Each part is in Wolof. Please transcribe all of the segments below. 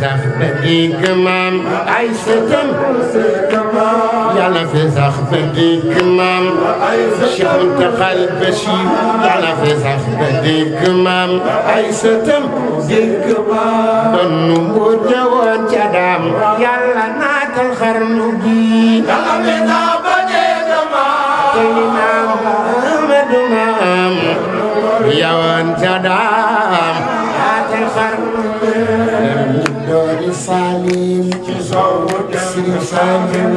sax ba dégg maam ay sëtam yàlla fi sax ba dégg maam Cheikh Mountakhal Bachir yàlla fi sax ba dégg maam ay sëtam dégg maam doon nu mbóot jawoon ca daam yàlla naatal xarnu gi yàlla fi sax ba dégg maam tey maam Ahmadu maam yawoon ca daam naatal xarnu dooni Salim ci sowu Sëriñ Salim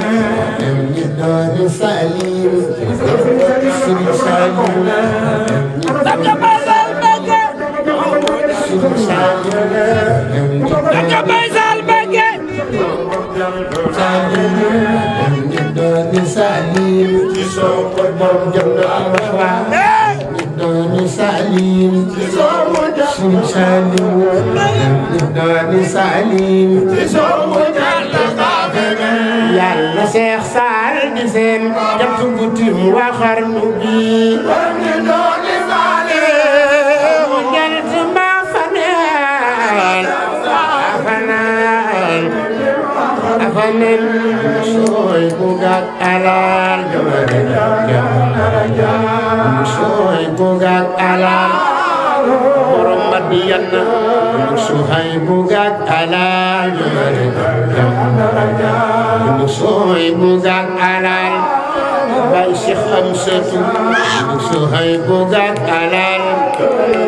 dem ñi dooni Salim Sëriñ Salim Sëriñ Salim dem ñi dooni Salim ci sowu moom jëm na Alfa dooni Salim ci sowu Sëriñ Salim dooni Salim ci sowu yàlla Seex Saal di seen jant bu tim waa xarnu bi dooni Salim jant mbaa fanaan afanaan sooy bu gàtt alal sooy bu gàtt alal borom Madiyana sooy bu gàtt alal sooy bu gàtt alal bay Cheikh Amsatu sooy bu gàtt alal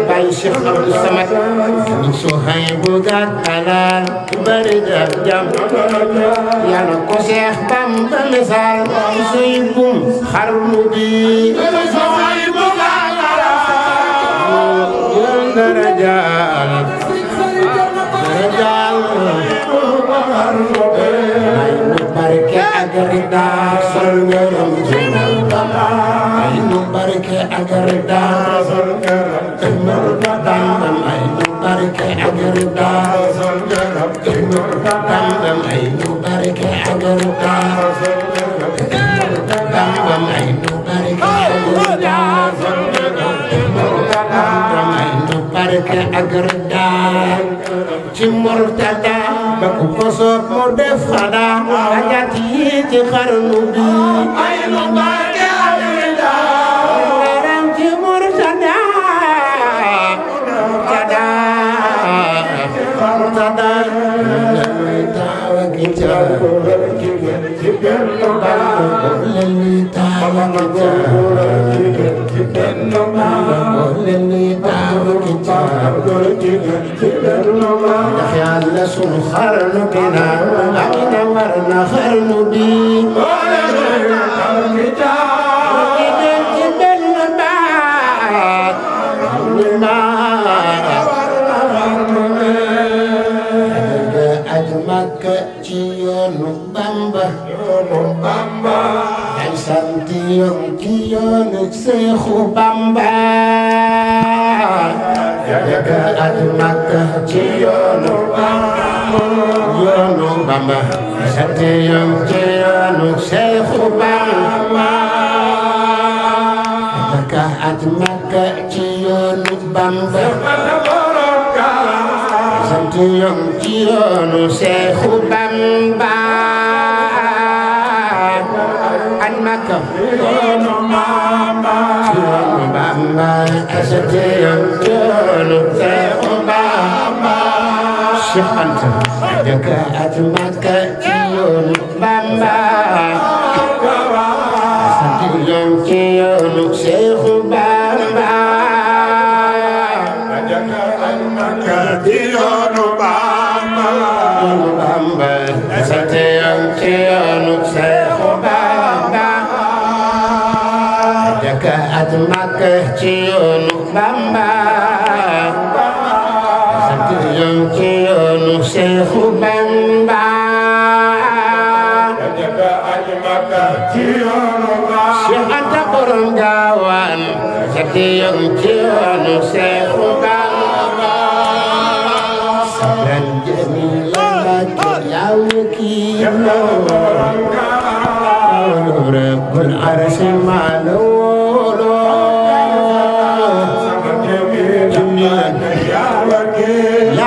bay Cheikh Abdou Samad sooy bu gàtt alal bari jam yàlla ko Cheikh Bamba misaal suy bum xarnu bi sooy bu gàtt alal darajal ay nu barke ak rida sol ngërëm jëmal ay nu barke ak rida sol ngërëm Bambam ay nu barke ak rida sol ngërëm Bambam ay nu barke ak rida Bambam ay nu barke ak rida sol ngërëm Bambam ay nu barke ak rida ci Murtada ba ku ko soob mu def xada ajat yi ci xarnu bi ay nu barke ak rida waram ci Murtada Murtada lay tawa ki ndax yàlla sunu xarnu bi naan ak na war na xarnu bi Makka ci yoonu Bamba ay sant yoon ci yoonu Seexu Bamba yaga aj Makka ci yoonu Bamba ay sant yoon ci yoonu Seexu Bamba yaga aj Makka ci yoonu Bamba sant yoon ci yoonu Seexu Bamba an Makka yoonu Bamba ci yoonu Bamba sant yoon ci yoonu Seexu Bamba Cheikh Anta dëkk at Makka ci yoonu Bamba sant yoon ci yoonu Seexu Bamba yoonu Bamba sant yoon ci yoonu Seexu Bamba dëkk at Makka ci yoonu Bamba sant yoon ci yoonu Seexu Bamba dëkk at Makka ci yoonu Bamba Cheikh Anta borom Gaawaan sant yoon ci yoonu Seexu Bamba sabran jamilan laka ya wakil rabbul arsi malolo jamilan ya wakil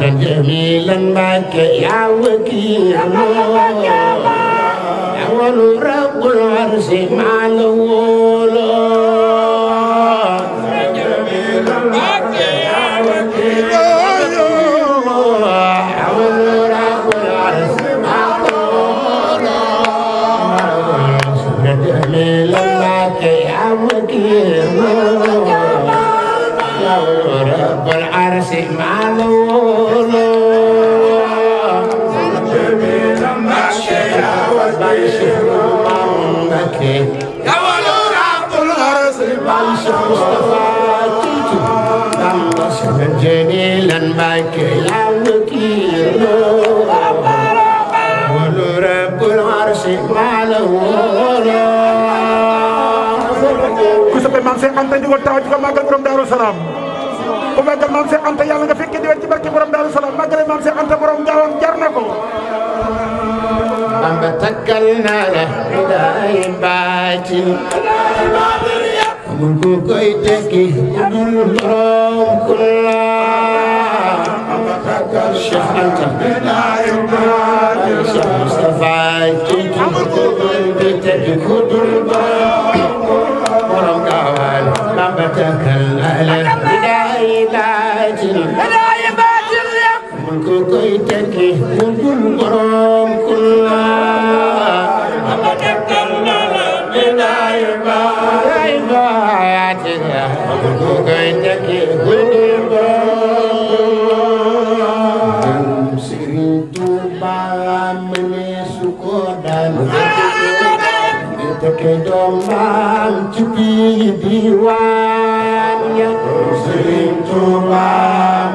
جميلا بك يا وكيل أول رب العرش مع الأولى جميلا بك يا وكيل أول رب العرش مع الأولى جميلا بك يا وكيل رب العرش مع الأولى جميلا بك يا وكيل يا رب العرش مع مصطفى جميلا بك يا وكيل رب العرش مع الأولى soppe maam Cheikh Anta jógal taxaw ci ko màggal borom Daaru Salaam ku màggal maam Cheikh Anta yàlla nga fekkee di wér ci barke borom Daaru Salaam màggale maam Cheikh Anta borom Gaawoon jar na ko Bamba takkalna la hidaay baatin amul ku koy tekki dul borom kulla Bamba takkal Cheikh Anta hidaay baatin Cheikh Moustapha amul ku koy tekki dul borom Gaawaan Bamba takkalna la hidaay baatin amul ku koy tekki dul borom kulla Bamba takkalna la hidaay baatin amul ku koy tekki dul borom Sëriñ Tuuba mëne su ko daan tekki doom maam ci biir diwaan ya Sëriñ Tuuba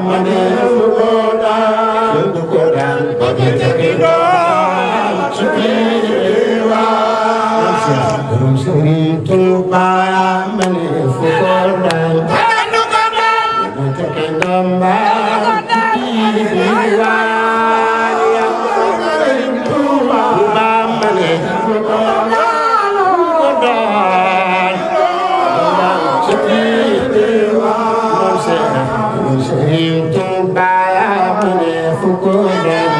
mëne su ko daan tekki doom ci biir diwaan Sëriñ Tuuba mëne su ko daan tekki doom maam ci biir diwaan ya Sëriñ Tuuba mëne su ko Sëriñ Tuuba mëne fu ko dem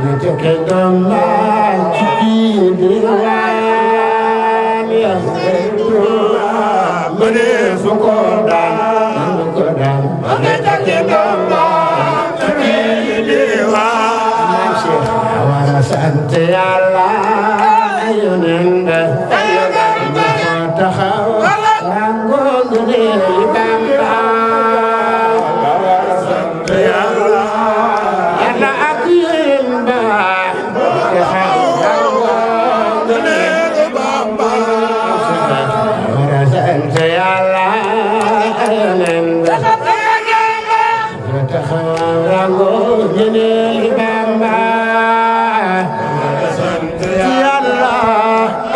ñu tekki doom maam ci biir diwaan ya Sëriñ Tuuba mëne fu ko dem ñu tekki doom maam ci biir diwaan war a sant Yàlla Yonent ba taxaw rango ngëneel Bamba Yàlla ak yéen ba taxaw rango ngëneel Bamba wara sant Yàlla Yonent ba taxaw rango ngëneel Bamba sant Yàlla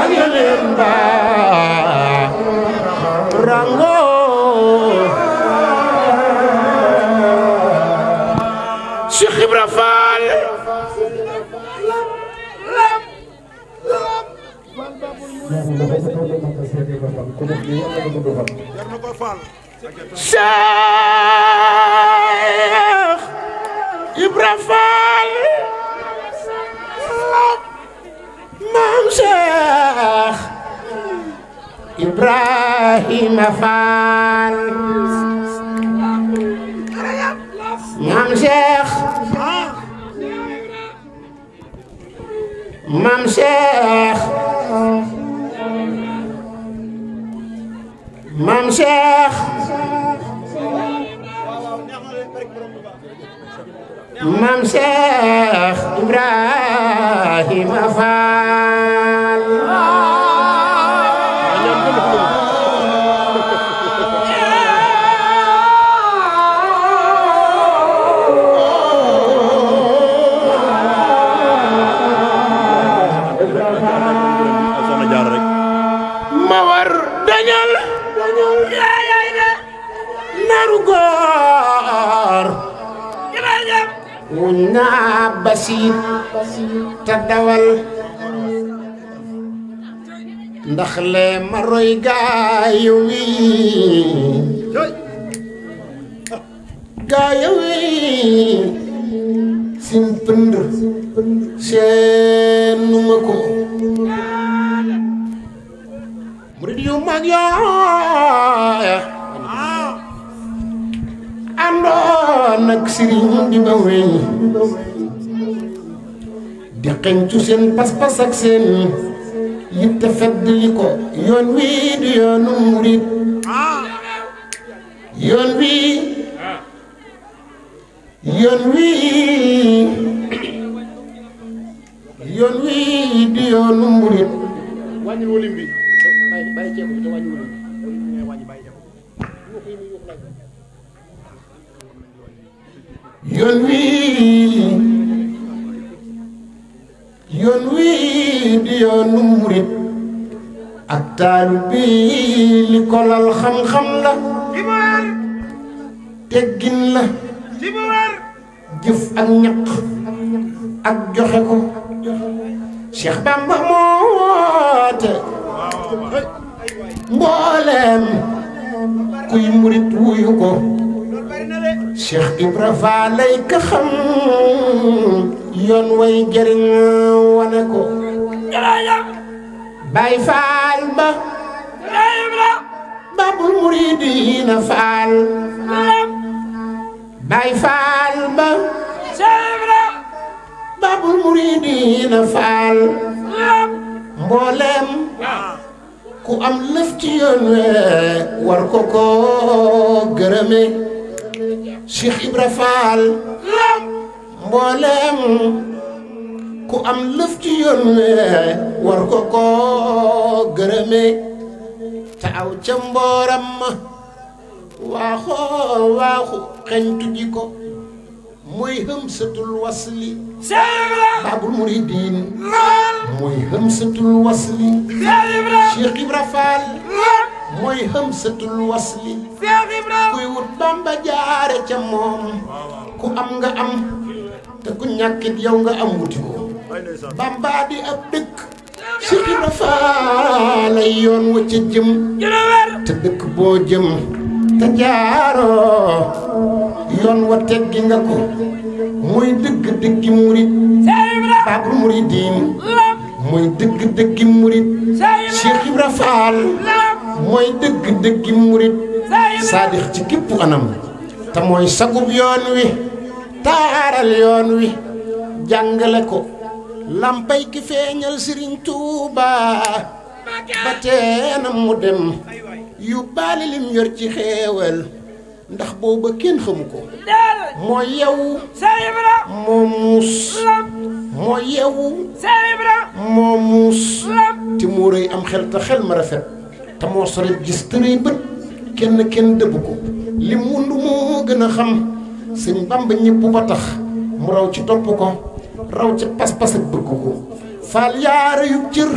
ak yéen ba rango Cheikh Ibra Fall Cheikh Ibra Fall Maam Cheikh Ibrahima Fall Maam Cheikh Maam Cheikh Maam Cheikh Maam Cheikh Ibrahima Fall ma war dañal naru góor wuñ naa basiit te dawal ndax le ma roy gaayu wi sin pënd seenuma ko murid yu mag yooya àndoon ak sëriñ bi ba wéy di xeñtu seen pas-pas ak seen yitte feddli ko yoon wii di yoonu murid yoon wii di yoonu murid wàññil wolim bi bàyyi ceeb bi te wàññi wolim bi wàññi bàyyi ceeb yoon wii di yoonu murid ak taalu bi li ko lal xam-xam la teggin la jëf ak ñaq ak joxe ko Cheikh Bamba moote mbooleem kuy murid wuyu ko Cheikh Ibra Fall lay ka xam yoon way jëriñ wane ko Baay Faal ba Babul Muridiina Faal Baay Faal ba Babul Muridiina Faal mboolem ku am lëf ci yoon we war ko ko gërëme Cheikh Ibra Fall mboolem ku am lëf ci yoon we war ko ko gërëme te aw ca mbooram ma waaxu xeñtu ji ko mooy hëmsatul wasli Babul Muridiin mooy hëmsatul wasli Cheikh Ibra Fall mooy hëmsatul wasli kuy wut Bamba jaare ca moom ku am nga am te ku ñàkkit yow nga am wuti ko Bamba di ab dëkk Cheikh Ibra Fall ay yoon wa ca jëm te dëkk boo jëm te jaaroo yoon wa teggi nga ko mooy dëgg-dëggi murid Babul Muridiin mooy dëgg-dëggi murid Cheikh Ibra Fall mooy dëgg-dëggi murid saadix ci képp anam te mooy sagub yoon wi taaral yoon wi jàngale ko lampay ki feeñal Sëriñ Tuuba ba teenam mu dem yu baali lim yor ci xeewal ndax booba kenn xamu ko moo yewu moo muus moo yewu moo muus te moo rëy am xel te xel ma rafet te moo sori gis te rëy bët kenn dëbb ko li mu wund moo gën a xam Sëñ Bamba ñëpp ba tax mu raw ci topp ko raw ci pas-pas ak bëgg ko Faal yaara yu cër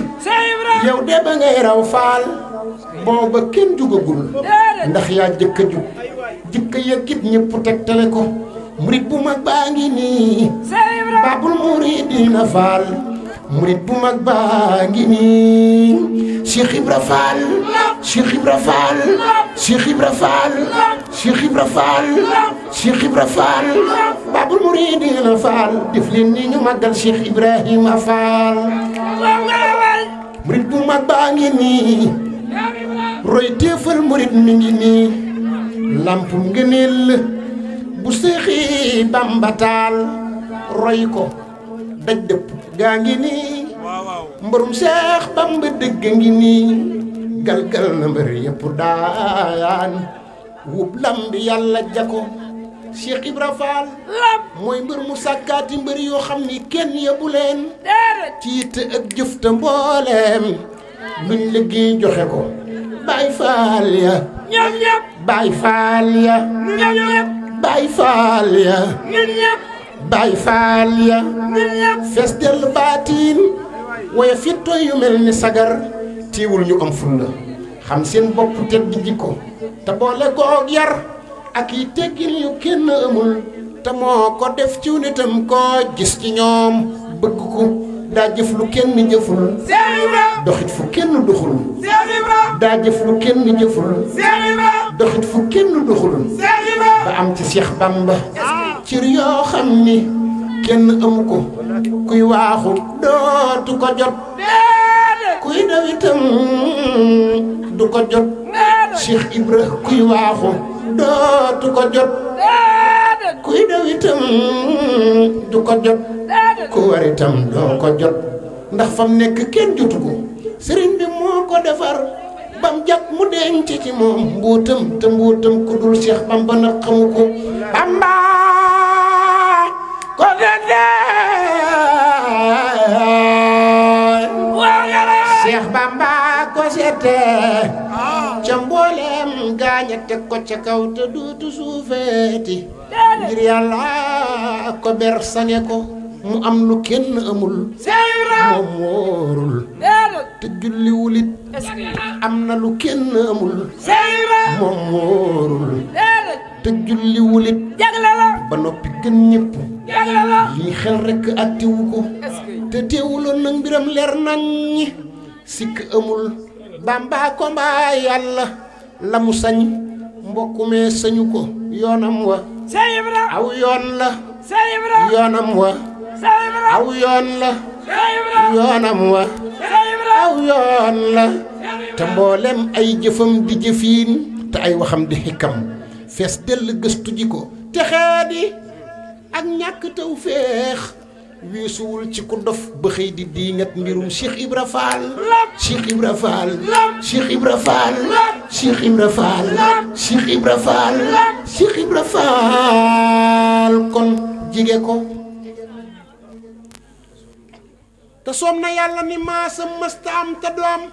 yow de ba ngay raw Faal booba kenn jugagul ndax yaa jëkk a jug jëkk a yëkkit ñëpp tegtale ko murid bu mag baa ngi nii Babul Muridiina Faal murid bu mag baa ngi nii Cheikh Ibra Fall Cheikh Ibra Fall Cheikh Ibra Fall Cheikh Ibra Fall Cheikh Ibra Fall Babul Muridiina Faal def leen ni ñu màggal Cheikh Ibrahima Fall murid bu mag baa ngi nii roy téefal murid mi ngi nii lampum ngëneel bu Seexi Bamba taal roy ko daj dëpp gaa ngi nii mbërum Seex Bamba dëgg ngi nii galgal na mbër yëpp daan wub lambi yàlla jako Cheikh Ibra Fall mooy mbër mu sàkkaati mbër yoo xam ni kenn yëbu leen ci yitte ak jëf te mbooleem luñ liggéey joxe ko Baay Faal ya Baay Faal ya Baay Faal ya Baay Faal ya fees dell baatiin waaye fitto yu mel ni sagar teewul ñu am fulla xam seen bopp tedd jikko te boole koog yar ak yi teggin yu kenn amul te moo ko def ci nitam koo gis ci ñoom bëgg ko daa jëf lu kenn jëful doxit fu kenn doxul daa jëf lu kenn jëful doxit fu kenn doxul ba am ci Cheikh Bamba cër yoo xam ni kenn amu ko kuy waaxu dootu ko jot kuy daw itam du ko jot Cheikh Ibra kuy waaxu dootu ko jot kuy daw itam du ko jot ku war itam doo ko jot ndax fam nekk kenn jotu ko sëriñ bi moo ko defar bam jag mu denc ci moom mbuutam te mbuutam ku dul Cheikh Bamba na xamu ko Bamba ko dende Cheikh Bamba ko seete ca mboolem gaaña teg ko ca kaw te duutu suufeeti ngir yàlla ko ber sange ko mu am lu kenn amul moom wóorul te julliwulit am na lu kenn amul moom wóorul te julliwulit ba noppi gën ñëpp lii xel rekk attiwu ko te teewuloon nag mbiram leer nañ ñi sikk amul Bamba ko mbaa yàlla la mu sañ mbokkumee sañu ko yoonam wa aw yoon la yoonam wa aw yoon la yoonam wa aw yoon la te mboolem ay jëfam di jëfiin te ay waxam di xikam fees dell gëstu ji ko te xeedi ak ñàkk taw féex weesuwul ci ku dof ba xëy di diingat mbirum Cheikh Ibra Fall Cheikh Ibra Fall Cheikh Ibra Fall Cheikh Ibra Fall Cheikh Ibra Fall Cheikh Ibra Fall kon jige ko te soom na yàlla ni maasam mësta am te doom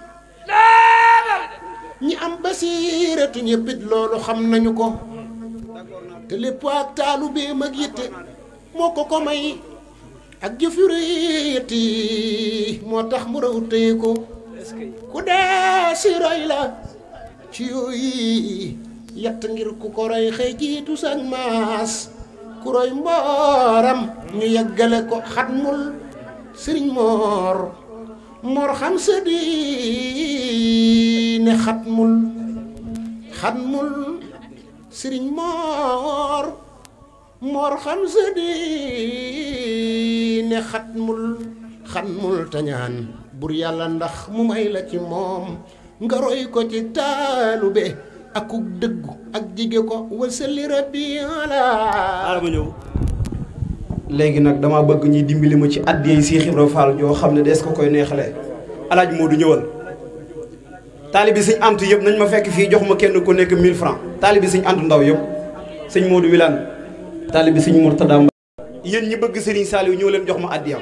ñi am basiiratu ñëppit loolu xam nañu ko te lépp ak taalu bee mag yitte moo ko may ak jëfuriti moo tax mu raw téye ko ku dee si roy la ci yooyu yett ngir ku ko roy xëy jiitu sag maas ku roy mbooram ñu yeggale ko xatmul sëriñ moor xam sa diine xatmul sëriñ moor xam sa diine xatmul tañaan bur yàlla ndax mu may la ci moom nga roy ko ci taalube akuk dëggu ak jige ko wasali rabbi ala ma ñëw léegi nag dama bëgg ñuy dimbali ma ci addiyee Cheikh Ibra Fall joo xam ne des ko koy neexalee alaaj Modou ñëwal taalibi sëñ Antu yëpp nañ ma fekk fii jox ma kenn ku nekk 1000 francs taalibi sëñ Antu ndaw yëpp sëñ Modou Wilane taalibi sëñ Mourtada yéen ñi bëgg Serigne Saliou ñëw leen jox ma addiyam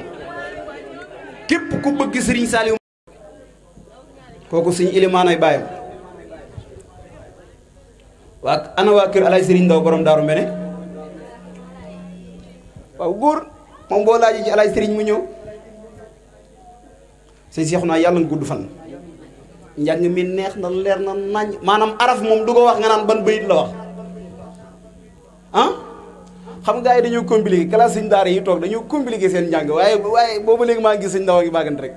képp ku bëgg Serigne Saliou kooku sëñ Ilimaanay baayam waa ana waa kër alaaj Serigne Ndaw borom daaru mbene waaw góor moom boo laajee ci alaaj Serigne mu ñëw sëñ Seexu naa yàlla nga gudd fan njàng mi neex na leer na nañ maanaam araf moom du ko wax nga naan ban bayit la wax ah xam nga gars yi dañoo compliqué classe sëñ daara yi toog dañoo compliqué seen njàng waaye boobu léegi maa ngi gis sëñ Ndaw a ngi bàggante rek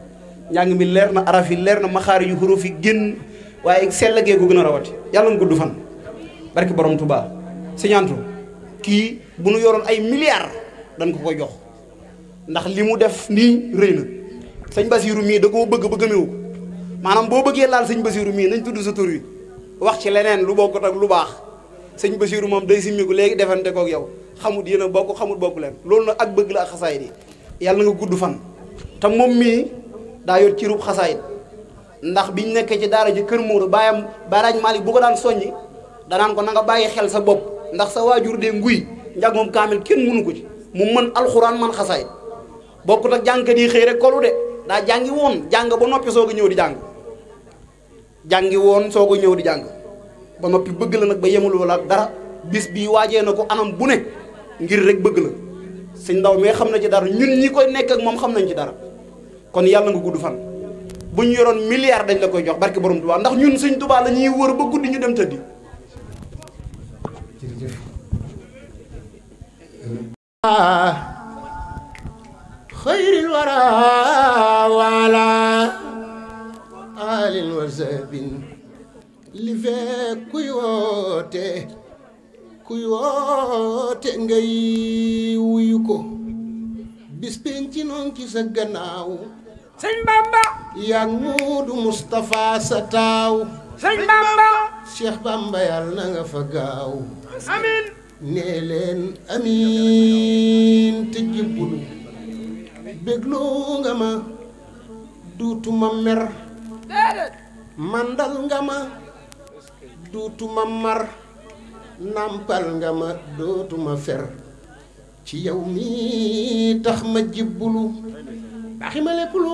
njàng mi leer na araf yi leer na maxaari yu xuruf yi génn waaye sell gee ko gën a rawati yàlla nga gudd fan barki borom Touba siñantu kii bu nu yoroon ay milliards dañ ko koy jox ndax li mu def nii rëy na sëñ Basiiru mii da koo bëgg ba gëmewu ko maanaam boo bëggee laal sëñ Basiiru mii nañ tudd sa tur wi wax ci leneen lu bokkut ak lu baax sëñ Basiiru moom day simmiku léegi defante kook yow xamut yéen a bokk xamut bokk leen loolu nag ak bëgg la ak xasaayit yi yàlla nga gudd fan te moom mii daa yor ci rub xasaayit ndax biñ nekkee ci daara ji kër Mourou baayam Baaraaj Malick bu ko daan soññi danaan ko na nga bàyyi xel sa bopp ndax sa waajur de nguy njàngoom kaamil kenn mënu ko ci mu mën alxuraan man xasaayit bokkut ak jàngkat yi xëy rek kolu de daa jàngi woon jàng ba noppi soog a ñëw di jàng jàngi woon soog a ñëw di jàng ba noppi bëgg la nag ba yemul wala dara bis bii waajee na ko anam bu ne ngir rek bëgg la sëñ Ndaw mais xam na ci dara ñun ñi koy nekk ak moom xam nañ ci dara kon yàlla nga gudd fan bu ñu yoroon milliard dañ la koy jox barke borom Tuubaa ndax ñun sëñ Tuubaa la ñuy wër ba guddi ñu dem tëddi xayril waraa wala alin wa sabin li fekk kuy woote kuy woote ngay wuyu ko bis penc ci noon ci sa gannaaw sëñ Bamba yaa Muudu Mustafa sa taaw sëñ Bamba Cheikh Bamba yàlla na nga fa gaaw amiin nee leen amiin te jébbulu bégloo nga ma duutuma mer déedéet mandal nga ma duutuma mar nampal nga ma dootuma fer ci yow mi tax ma jébbulu baaxi ma lépp lu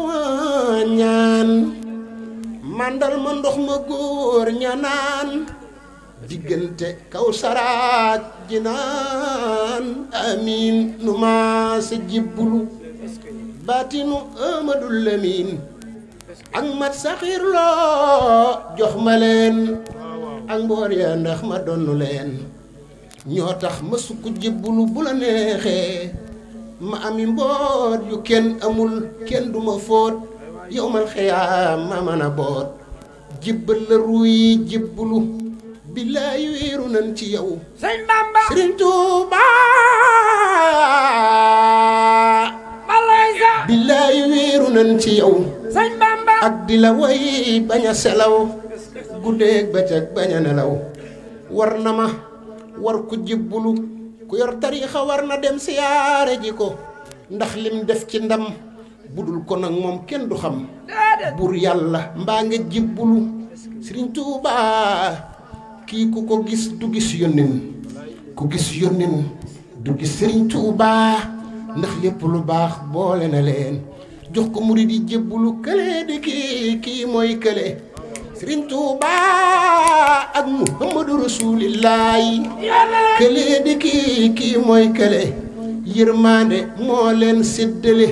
ñaan mandal ma ndox ma góor ñanaan diggante kaw saraak jinaan amiin nu ma sa jébbulu baatinu Amadou Lamine ak mat saxiir loo jox ma leen ak mboor ya ndax ma donnu leen ñoo tax ma sukk jébbulu bu la neexee ma ami mboot yu kenn amul kenn duma fóot yow mal xiyaam ma mën a boot jébbal la ruuyi jébbulu billaay wéeru nan ci yow sëñ Bamba Sëriñ Tuuba balaysa billaay wéeru nan ci yow sëñ Bamba ak di la way bañ a selaw guddeeg bëccëg bañ a nelaw war na ma war ko jébbulu ku yor tariixa war na dem siyaare ji ko ndax lim def ci ndam budul ko nag moom kenn du xam bur yàlla mbaa nga jébbulu Sëriñ Tuuba kii ku ko gis du gis yónnin ku gis yónnin du gis Sëriñ Tuuba ndax lépp lu baax boole na leen jox ko murid yi jébbulu kële di kii mooy kële Sëriñ Tuuba ak Muhammadu Rasuulillaahi kële di kii mooy kële yërmande moo leen séddale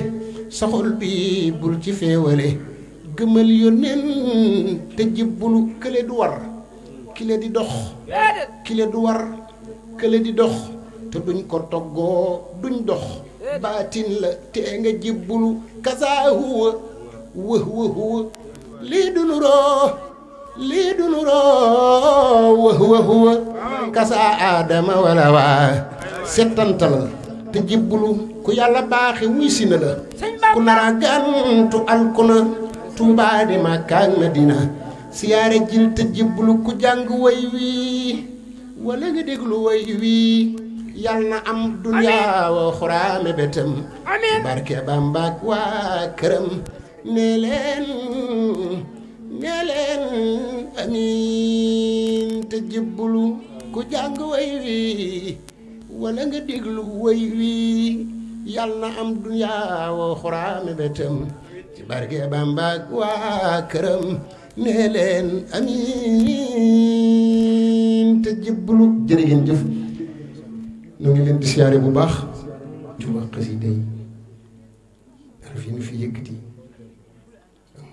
saxol bi bul ci feewale gëmal yónneen te jébbulu kële du war kile di dox kile du war kële di dox te duñ ko toggoo duñ dox baatin la te nga jébbulu kasaa huwa huwa lii du nuroo huwa kasaa aadama wala waa settantal te jébbulu ku yàlla baaxe wuy si na la ku nara gantu alkuna Tuubaa di Makka ak Madina siyaare jil te jébbulu ku jàng way wii wala nga déglu way wii yal na am duniyaa wa xuraame betam barke Bamba ak waa këram nee leen amiin te jébbulu ku jàng way wii wala nga déglu way wii yal na am duniyaa wa xuraame betam ci barke Bamba ak waa këram nee leen amiin te jébbulu jërë ngeen jëf nu ngi leen di siyaare bu baax ci wax xasida yi dara fi nu fi yëkkati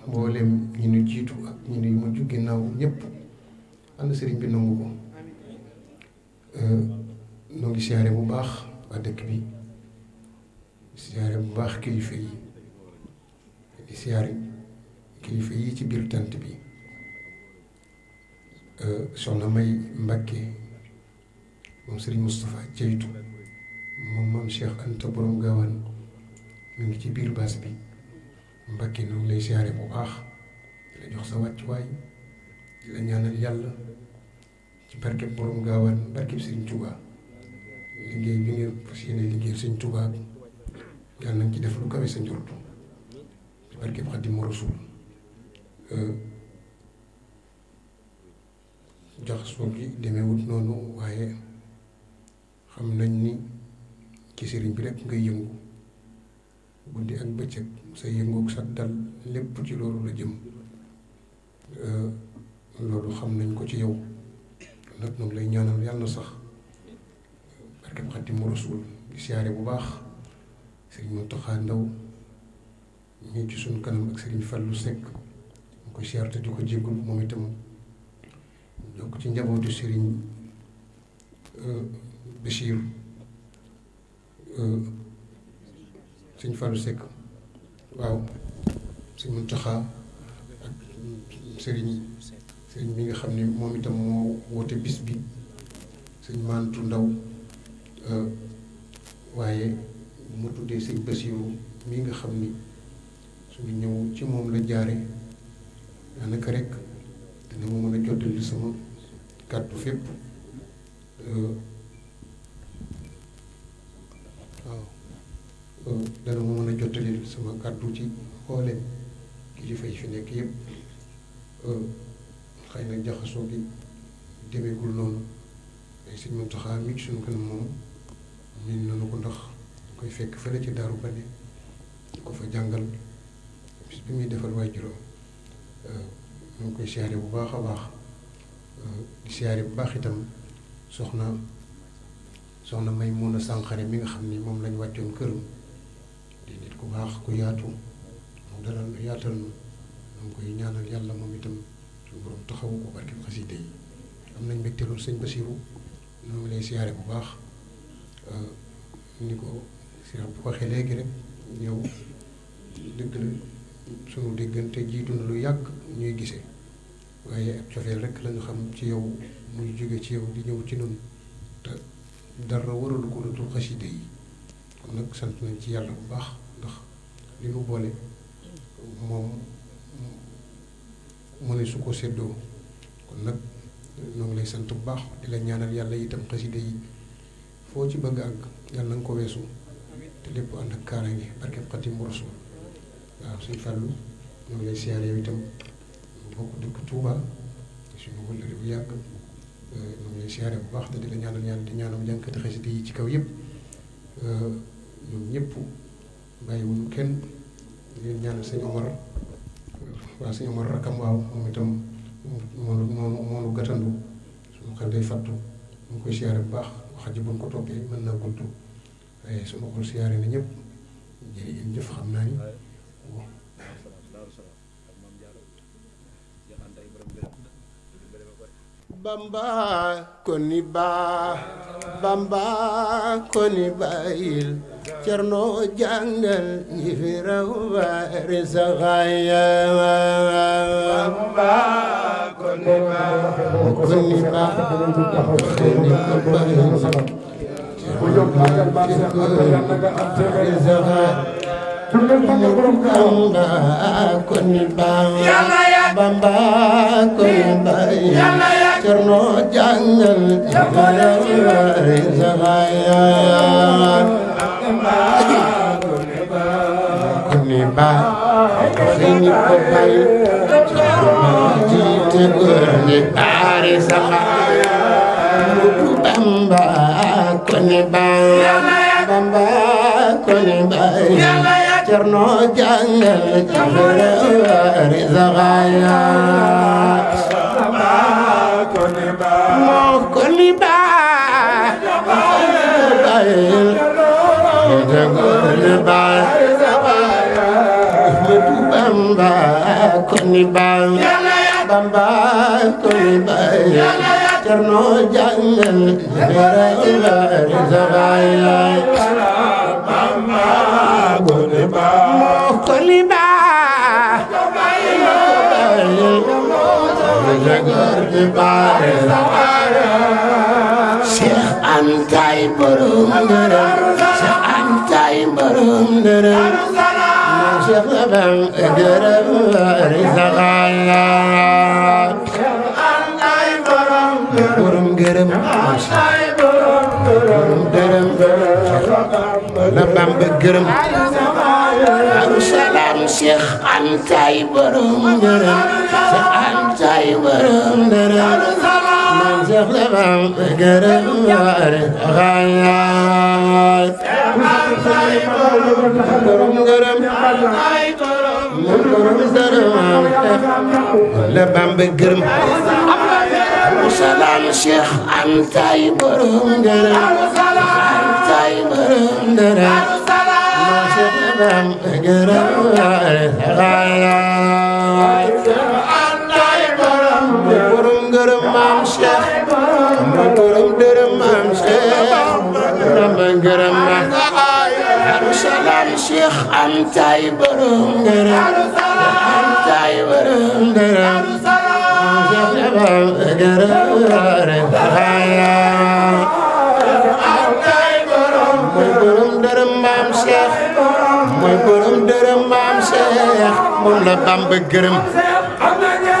mboolem ñi nu jiitu ak ñi nu mujj ginnaaw ñëpp ànd sëriñ bi nangu ko nu ngi siyaare bu baax waa dëkk bi siyaare bu baax kilifa yi di siyaare kilifa yi ci biir tant bi soxna May Mbàkke moom Serigne Moustapha Ceytu moom maam Cheikh Anta borom gaawaan mu ngi ci biir baas bi Mbàkke ñu ngi lay siyaare bu baax di la jox sa wàccuwaay di la ñaanal yàlla ci barkeb borom gaawaan barkeb Serigne Touba liggéey bi ngeen fas yéene liggéey Serigne Touba bi yàlla nañ ci def lu kawe sa njortu ci barkeb Xaadimu Rasuul jaxasoo gi demeewut noonu waaye xam nañ ni ci sëriñ bi rek ngay yëngu guddi ak bëccëg sa yëngoog sa dal lépp ci loolu la jëm loolu xam nañ ko ci yow nag noonu lay ñaanal yàlla na sax barkeb Xaadimu Rasuul di siyaare bu baax sëriñ Muntaxa Ndaw ñii ci suñu kanam ak sëriñ Fallu Sekk mu ko siyaar te di ko jéggul moom itam jokk ci njabootu sëriñ Bachir sëñ Fallou Seck waaw sëñ Muntaxa ak sëriñ bi nga xam ne moom itam moo woote bis bi sëñ Mantu Ndaw waaye mu tuddee sëñ Basiru mi nga xam ni suñu ñëw ci moom la jaare daanaka rek dana ma mën a jottali sama kàddu fépp waaw dana ma mën a jottali sama kàddu ci xooleem kilifa yi fi nekk yëpp xëy na jaxasoo gi demeegul noonu mais sëñ Muntaxa mi ci suñu kanam moom miin nañu ko ndax koy fekk fële ci Daaru Bane di ko fa jàngal bis bi muy defal waajuram ñu ngi koy siyaare bu baax a baax di siyaare bu baax itam soxna may mun a sànqare mi nga xam ni moom lañ wàccoon këram di nit ku baax ku yaatu mu dalal yaatal nu ñu ngi koy ñaanal yàlla moom itam suñu borom taxawu ko barke xasida yi am nañ mbégte loolu sëñ Basiru ñoo ngi lay siyaare bu baax ni ko si bu waxee léegi rek ñëw dëgg la sunu déggante jiitu na lu yàgg ñuy gisee waaye ab cofeel rek lañu xam ci yow muy jóge ci yow di ñëw ci noonu te dara waralu ko lu dul xasida yi kon nag sant nañ ci yàlla bu baax ndax li nu boole moom mu ne su ko séddoo kon nag ñoo ngi lay sant bu baax di la ñaanal yàlla itam xasida yi foo ci bëgg àgg yàlla na nga ko weesu te lépp ànd ak kaaraange barke Xaadimu Rasuul waaw suñ fàllu ñoo ngi lay siyaare yow itam bokk dëkk Touba suñu wëllëre bu yàgg ñoo ngi lay siyaare bu baax te di la ñaanal yàlla di ñaanal jànkati xasida yi ci kaw yëpp ñoom ñëpp bàyyiwuñu kenn di leen ñaanal sëñ Omar waaw sëñ Omar rakam waaw moom itam moonu gàttandu suñu xel day fàttu ñu ngi koy siyaare bu baax wax ji buñ ko toppee mën naa gudd waaye su ma xool siyaare na ñëpp jërëjëf xam naa ni Bamba koni bayil Cerno jàngal ñi fi raw bari saxaaya Bamba koni Bamba koni bayil Cerno jàngal bari saxaaya koni ba xini ko bay Cerno jiite góorni bari saxaaya Bamba koni ba Bamba koni bay Cerno jàngal bari saxaaya koni ba Bamba koni ba Bamba koni ba Cerno jàngal bari saxaaya Bamba koni ba koni ba Cheikh Antay borom ngërëm Cheikh Antay borom ngërëm Cheikh Labam gërëm bari saxaaya Cheikh Antay borom ngërëm borom ngërëm Labam gërëm Daaru Salaam Cheikh Antay borom ngërëm Cheikh Antay borom ngërëm man Cheikh Labam gërëm bari saxaaya borom ngërëm Labam gërëm Daaru Salaam Cheikh Antay borom ngërëm Antay borom ngërëm Cheikh Labam gërëm bari saxaaya Antay borom ngërëm maam Cheikh borom dërëm maam Cheikh borom ngërëm maam Daaru Salaam Cheikh Antay borom ngërëm Antay borom ngërëm Cheikh Labam gërëm bari saxaaya mooy borom dërëm maam Cheikh moom la Bamba gërëm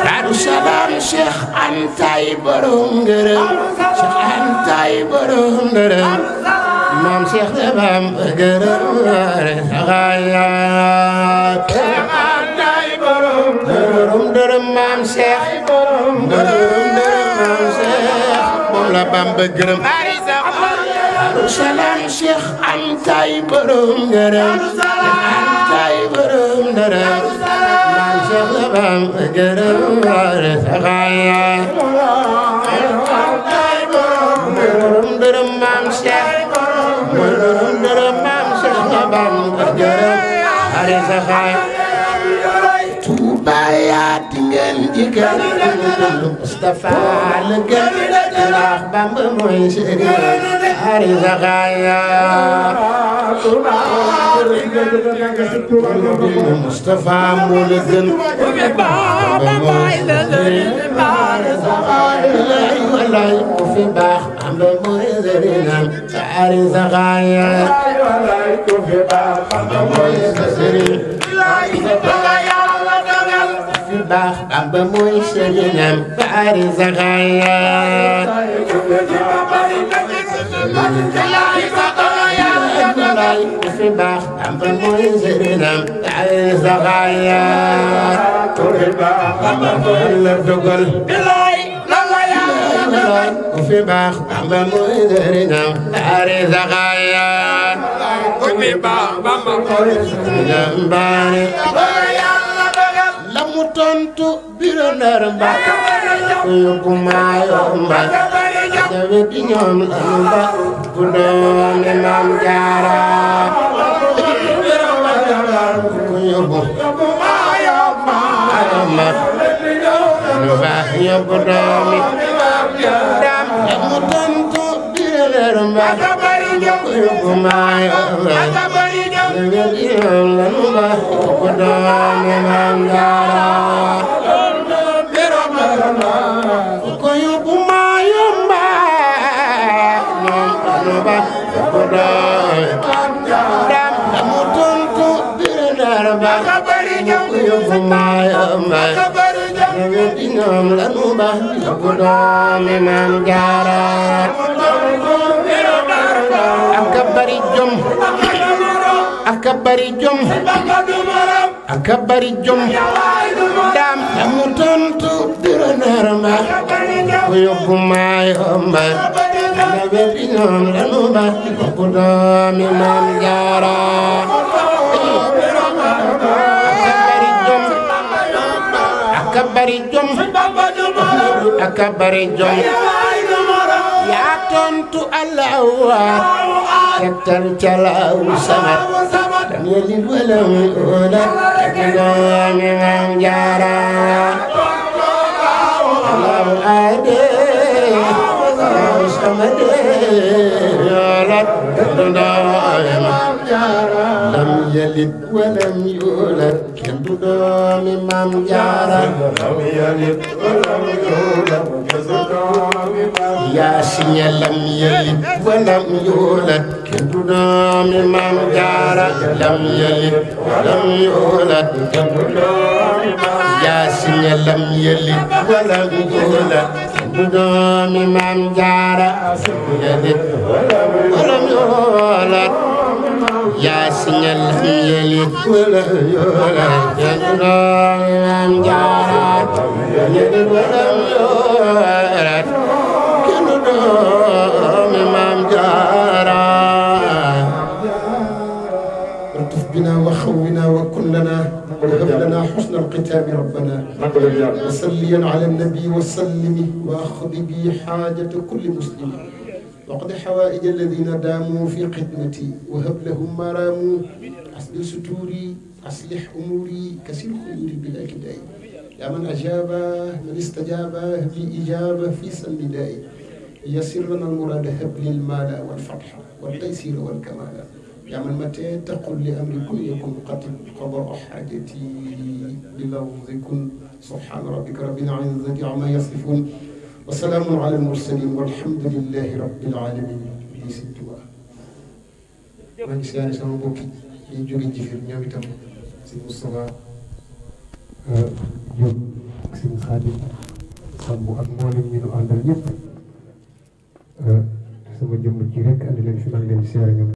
Daaru Salaam Cheikh Antaay borom ngërëm Cheikh Antaay borom ngërëm maam Cheikh la Bamba gërëm Cheikh Antaay borom dërëm maam Cheikh borom dërëm maam Cheikh moom la Bamba gërëm Daaru Salaam Cheikh Antaay borom ngërëm Antaay borom ngërëm maam Cheikh la Bamba gërëm Antaay borom ngërëm maam Cheikh borom ngërëm maam Cheikh la Bamba gërëm Touba yaa di ngeen jigéen Mustafa la gën ndax Bamba mooy Serigne ari Zakaria Touba Mustafa moo la gën Bamba mooy Serigne ari Zakaria wallaay ku fi baax Bamba mooy Serigne ari Zakaria wallaay ku fi baax Bamba mooy Serigne baax Bamba mooy sëriñam ari Zakaria ku fi baax Bamba mooy sëriñam ari Zakaria Bamba mooy la dogal ku fi baax Bamba mooy sëriñam ari Zakaria ku fi baax Bamba mooy sëriñam bari lamu tontu biro nar Mbàkke ku yóbbu maayo Mbàkke jawe di ñoom lanu ba ku doomi Maam Jaara ku yóbbu maayo Mbàkke lanu ba yóbbu doomi daam lamu tontu biro nar Mbàkke ku yóbbu maayo Mbàkke lanu ba ku doomi Maam Jaara ko yóbbu maayo Mbàkke lanu ba ku doomi daam lamu tontu biro nar Mbàkke ku yóbbu maayo Mbàkke lanu ba ku doomi Maam Jaara aka bari jom aka bari jom aka bari jom daam lamu tontu biro nar Mbàkke ku yóbbu maayo Mbàkke lanu ba ku doomi Maam Jaara aka bari jom aka bari jom yaa tontu Allahu tegtal calaaw samat lam yalid walam yulad ku doomi Maam Jaara Allahu ahad Allahu samad yulad ku doomi Maam Jaara lam yalid walam yulad ku doomi Maam Jaara lam yalid walam yulad Yaasin lam yalid walam yulad ku doomi Maam Jaara lam yalid walam yulad Yaasin lam yalid walam yulad ku doomi Maam Jaara yalid walam yulad Yaasin lam yalid walam yulad ku doomi Maam Jaara yalid walam yulad doomi Maam Jaara الطف بنا وخونا وكن لنا وهب لنا حسن الختام ربنا وصليا على النبي وسلم واخذ بي حاجة كل مسلم واقض حوائج الذين داموا في خدمتي وهب لهم ما راموا أسبل ستوري أصلح أموري كسر خيوري بلا كداء يا من أجاب من استجاب بإجابة في سندائي يسر لنا المراد هب لي المال والفتح والتيسير والكمال يا من متى تقل لأمر كن يكن قتل قضاء حاجتي بلفظ كن سبحان ربك رب العزة عما يصفون وسلام على المرسلين والحمد لله رب العالمين. di Sëñ Tuubaa maa ngi siyaare sama mbokki ñi jóge jifir ñoom itam sëñ Moustapha Diop ak sëñ Xaadim Samb ak mboolem ñi nu àndal ñëpp sama jëmm ci rek andi leen fi maa ngi leen di siyaare ñoom